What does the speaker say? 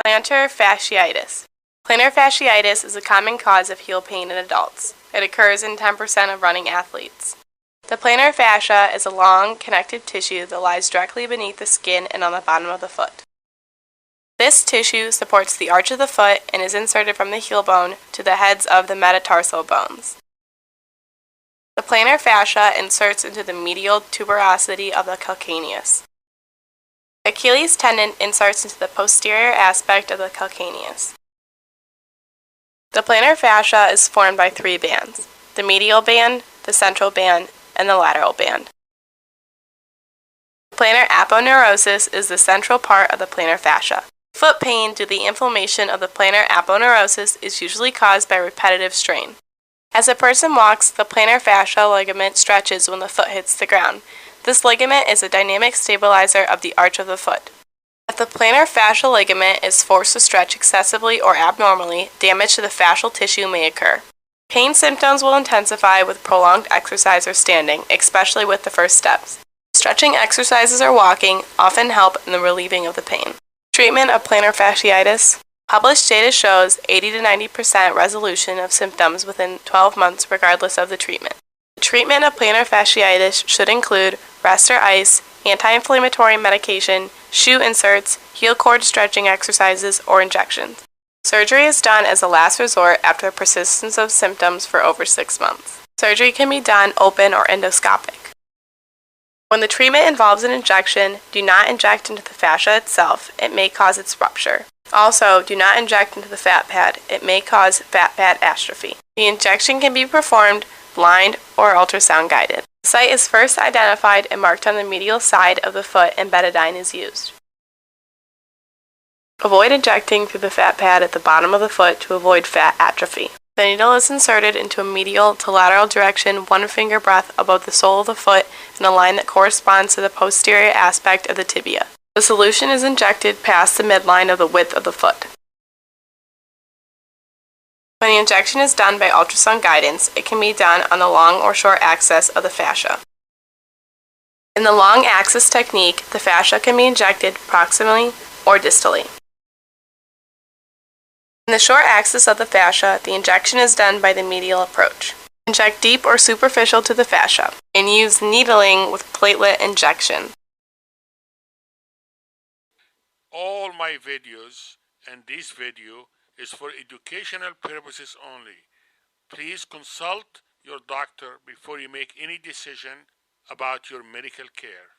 Plantar fasciitis. Plantar fasciitis is a common cause of heel pain in adults. It occurs in 10% of running athletes. The plantar fascia is a long, connective tissue that lies directly beneath the skin and on the bottom of the foot. This tissue supports the arch of the foot and is inserted from the heel bone to the heads of the metatarsal bones. The plantar fascia inserts into the medial tuberosity of the calcaneus. The Achilles tendon inserts into the posterior aspect of the calcaneus. The plantar fascia is formed by three bands: the medial band, the central band, and the lateral band. Plantar aponeurosis is the central part of the plantar fascia. Foot pain due to the inflammation of the plantar aponeurosis is usually caused by repetitive strain. As a person walks, the plantar fascia ligament stretches when the foot hits the ground. This ligament is a dynamic stabilizer of the arch of the foot. If the plantar fascial ligament is forced to stretch excessively or abnormally, damage to the fascial tissue may occur. Pain symptoms will intensify with prolonged exercise or standing, especially with the first steps. Stretching exercises or walking often help in the relieving of the pain. Treatment of plantar fasciitis. Published data shows 80 to 90% resolution of symptoms within 12 months regardless of the treatment. The treatment of plantar fasciitis should include rest or ice, anti-inflammatory medication, shoe inserts, heel cord stretching exercises, or injections. Surgery is done as a last resort after the persistence of symptoms for over 6 months. Surgery can be done open or endoscopic. When the treatment involves an injection, do not inject into the fascia itself. It may cause its rupture. Also, do not inject into the fat pad. It may cause fat pad atrophy. The injection can be performed blind or ultrasound guided. The site is first identified and marked on the medial side of the foot and betadine is used. Avoid injecting through the fat pad at the bottom of the foot to avoid fat atrophy. The needle is inserted into a medial to lateral direction 1 finger breadth above the sole of the foot in a line that corresponds to the posterior aspect of the tibia. The solution is injected past the midline of the width of the foot. When the injection is done by ultrasound guidance, it can be done on the long or short axis of the fascia. In the long axis technique, the fascia can be injected proximally or distally. In the short axis of the fascia, the injection is done by the medial approach. Inject deep or superficial to the fascia, and use needling with platelet injection. All my videos and this video is for educational purposes only. Please consult your doctor before you make any decision about your medical care.